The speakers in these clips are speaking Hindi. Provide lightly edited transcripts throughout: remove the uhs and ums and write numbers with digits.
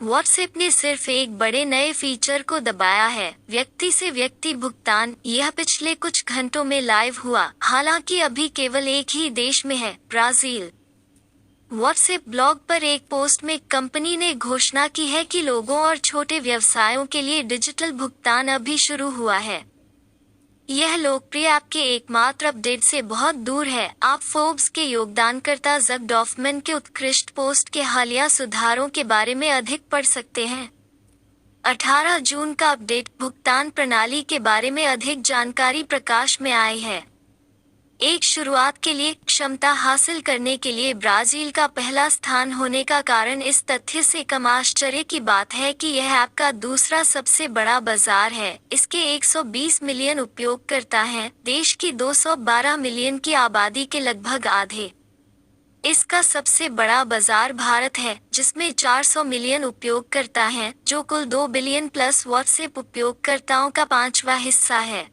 व्हाट्सएप ने सिर्फ एक बड़े नए फीचर को दबाया है, व्यक्ति से व्यक्ति भुगतान। यह पिछले कुछ घंटों में लाइव हुआ, हालांकि अभी केवल एक ही देश में है, ब्राजील। व्हाट्सएप ब्लॉग पर एक पोस्ट में कंपनी ने घोषणा की है कि लोगों और छोटे व्यवसायों के लिए डिजिटल भुगतान अभी शुरू हुआ है। यह लोकप्रिय ऐप के एकमात्र अपडेट से बहुत दूर है। आप फोर्ब्स के योगदानकर्ता जग डॉफमैन के उत्कृष्ट पोस्ट के हालिया सुधारों के बारे में अधिक पढ़ सकते हैं। 18 जून का अपडेट भुगतान प्रणाली के बारे में अधिक जानकारी प्रकाश में आई है। एक शुरुआत के लिए क्षमता हासिल करने के लिए ब्राजील का पहला स्थान होने का कारण इस तथ्य से कम आश्चर्य की बात है कि यह ऐप का दूसरा सबसे बड़ा बाजार है। इसके 120 मिलियन उपयोगकर्ता हैं, देश की 212 मिलियन की आबादी के लगभग आधे। इसका सबसे बड़ा बाजार भारत है, जिसमें 400 मिलियन उपयोगकर्ता हैं, जो कुल 2 बिलियन प्लस व्हाट्सएप उपयोगकर्ताओं का 5वां हिस्सा है।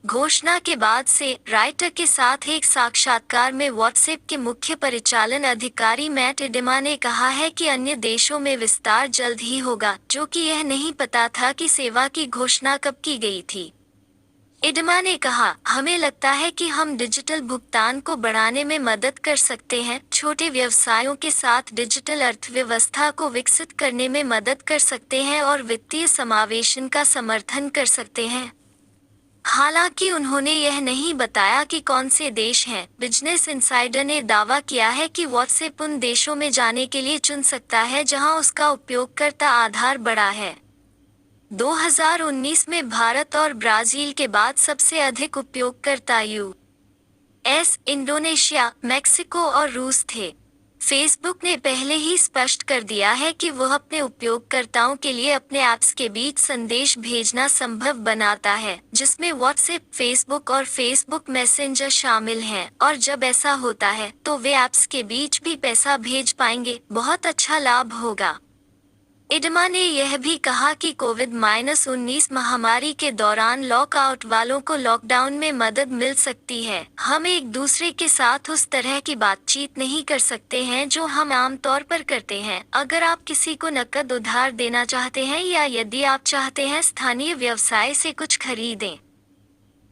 घोषणा के बाद से राइटर के साथ एक साक्षात्कार में व्हाट्सएप के मुख्य परिचालन अधिकारी मैट एडिमा ने कहा है कि अन्य देशों में विस्तार जल्द ही होगा, जो कि यह नहीं पता था कि सेवा की घोषणा कब की गई थी। एडिमा ने कहा, हमें लगता है कि हम डिजिटल भुगतान को बढ़ाने में मदद कर सकते हैं, छोटे व्यवसायों के साथ डिजिटल अर्थव्यवस्था को विकसित करने में मदद कर सकते हैं और वित्तीय समावेशन का समर्थन कर सकते हैं। हालांकि उन्होंने यह नहीं बताया कि कौन से देश हैं। बिजनेस इनसाइडर ने दावा किया है कि व्हाट्सएप उन देशों में जाने के लिए चुन सकता है जहां उसका उपयोगकर्ता आधार बड़ा है। 2019 में भारत और ब्राजील के बाद सबसे अधिक उपयोगकर्ता यूएस, इंडोनेशिया, मेक्सिको और रूस थे। फेसबुक ने पहले ही स्पष्ट कर दिया है कि वह अपने उपयोगकर्ताओं के लिए अपने ऐप्स के बीच संदेश भेजना संभव बनाता है, जिसमें व्हाट्सएप, फेसबुक और फेसबुक मैसेंजर शामिल हैं, और जब ऐसा होता है तो वे ऐप्स के बीच भी पैसा भेज पाएंगे। बहुत अच्छा लाभ होगा। एडिमा ने यह भी कहा कि कोविड-19 महामारी के दौरान लॉकआउट वालों को लॉकडाउन में मदद मिल सकती है। हम एक दूसरे के साथ उस तरह की बातचीत नहीं कर सकते हैं जो हम आमतौर पर करते हैं। अगर आप किसी को नकद उधार देना चाहते हैं या यदि आप चाहते हैं स्थानीय व्यवसाय से कुछ खरीदें,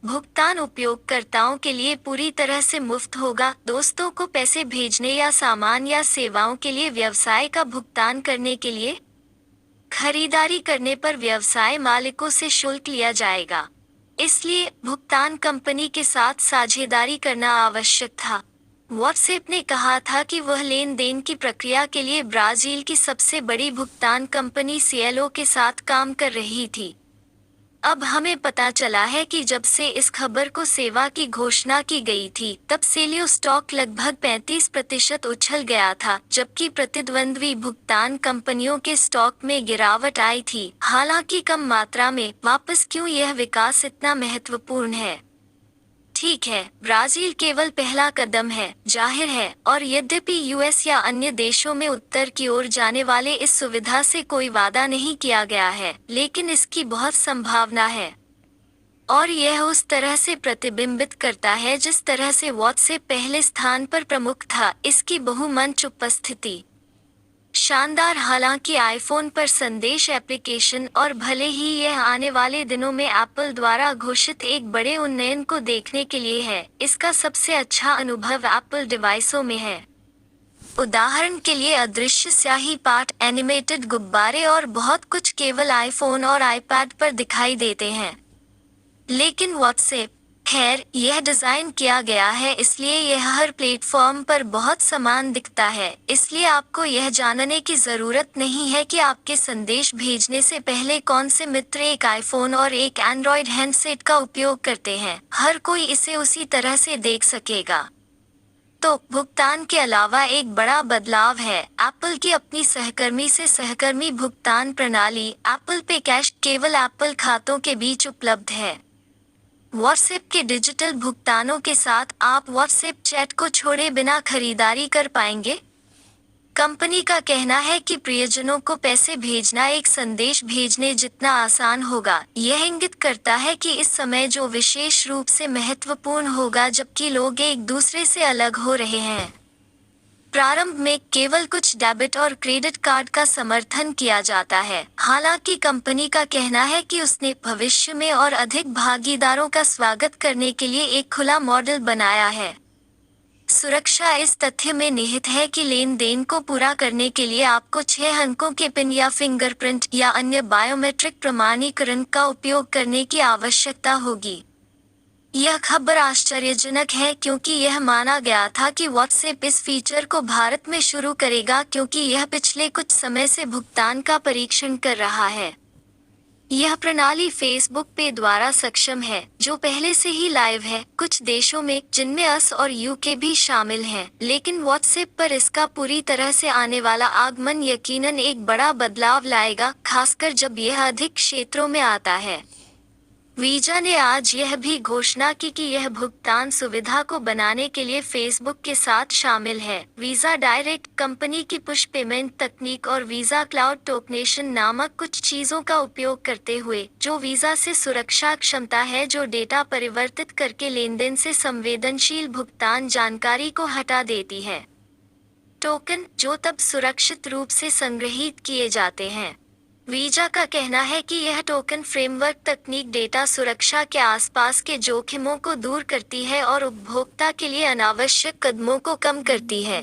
भुगतान उपयोगकर्ताओं के लिए पूरी तरह से मुफ्त होगा। दोस्तों को पैसे भेजने या सामान या सेवाओं के लिए व्यवसाय का भुगतान करने के लिए खरीदारी करने पर व्यवसाय मालिकों से शुल्क लिया जाएगा, इसलिए भुगतान कंपनी के साथ साझेदारी करना आवश्यक था। व्हाट्सएप ने कहा था कि वह लेन देन की प्रक्रिया के लिए ब्राजील की सबसे बड़ी भुगतान कंपनी सिएलो के साथ काम कर रही थी। अब हमें पता चला है कि जब से इस खबर को सेवा की घोषणा की गई थी, तब सिएलो स्टॉक लगभग 35% उछल गया था, जबकि प्रतिद्वंद्वी भुगतान कंपनियों के स्टॉक में गिरावट आई थी, हालांकि कम मात्रा में। वापस क्यों यह विकास इतना महत्वपूर्ण है? ठीक है, ब्राजील केवल पहला कदम है, जाहिर है, और यद्यपि यूएस या अन्य देशों में उत्तर की ओर जाने वाले इस सुविधा से कोई वादा नहीं किया गया है, लेकिन इसकी बहुत संभावना है। और यह उस तरह से प्रतिबिंबित करता है जिस तरह से व्हाट्सएप पहले स्थान पर प्रमुख था, इसकी बहुमंच उपस्थिति शानदार। हालांकि आईफोन पर संदेश एप्लीकेशन, और भले ही यह आने वाले दिनों में एप्पल द्वारा घोषित एक बड़े उन्नयन को देखने के लिए है, इसका सबसे अच्छा अनुभव एप्पल डिवाइसों में है। उदाहरण के लिए अदृश्य स्याही पाठ, एनिमेटेड गुब्बारे और बहुत कुछ केवल आईफोन और आईपैड पर दिखाई देते हैं। लेकिन व्हाट्सएप, खैर, यह डिजाइन किया गया है इसलिए यह हर प्लेटफॉर्म पर बहुत समान दिखता है, इसलिए आपको यह जानने की जरूरत नहीं है कि आपके संदेश भेजने से पहले कौन से मित्र एक आईफोन और एक एंड्रॉयड हैंडसेट का उपयोग करते हैं। हर कोई इसे उसी तरह से देख सकेगा। तो भुगतान के अलावा एक बड़ा बदलाव है एप्पल की अपनी सहकर्मी से सहकर्मी भुगतान प्रणाली। एप्पल पे कैश केवल एप्पल खातों के बीच उपलब्ध है। व्हाट्सएप के डिजिटल भुगतानों के साथ आप व्हाट्सएप चैट को छोड़े बिना खरीदारी कर पाएंगे। कंपनी का कहना है कि प्रियजनों को पैसे भेजना एक संदेश भेजने जितना आसान होगा। यह इंगित करता है कि इस समय जो विशेष रूप से महत्वपूर्ण होगा जबकि लोग एक दूसरे से अलग हो रहे हैं। प्रारंभ में केवल कुछ डेबिट और क्रेडिट कार्ड का समर्थन किया जाता है। हालांकि कंपनी का कहना है कि उसने भविष्य में और अधिक भागीदारों का स्वागत करने के लिए एक खुला मॉडल बनाया है। सुरक्षा इस तथ्य में निहित है कि लेन देन को पूरा करने के लिए आपको 6 अंकों के पिन या फिंगरप्रिंट या अन्य बायोमेट्रिक प्रमाणीकरण का उपयोग करने की आवश्यकता होगी। यह खबर आश्चर्यजनक है क्योंकि यह माना गया था कि व्हाट्सएप इस फीचर को भारत में शुरू करेगा क्योंकि यह पिछले कुछ समय से भुगतान का परीक्षण कर रहा है। यह प्रणाली फेसबुक पे द्वारा सक्षम है, जो पहले से ही लाइव है कुछ देशों में, जिनमें अस और यूके भी शामिल हैं, लेकिन व्हाट्सएप पर इसका पूरी तरह से आने वाला आगमन यकीनन एक बड़ा बदलाव लाएगा, खासकर जब यह अधिक क्षेत्रों में आता है। वीजा ने आज यह भी घोषणा की कि यह भुगतान सुविधा को बनाने के लिए फेसबुक के साथ शामिल है। वीजा डायरेक्ट, कंपनी की पुश पेमेंट तकनीक और वीजा क्लाउड टोकनेशन नामक कुछ चीजों का उपयोग करते हुए, जो वीजा से सुरक्षा क्षमता है जो डेटा परिवर्तित करके लेनदेन से संवेदनशील भुगतान जानकारी को हटा देती है। टोकन, जो तब सुरक्षित रूप से संग्रहीत किए जाते हैं। वीजा का कहना है कि यह टोकन फ्रेमवर्क तकनीक डेटा सुरक्षा के आसपास के जोखिमों को दूर करती है और उपभोक्ता के लिए अनावश्यक कदमों को कम करती है।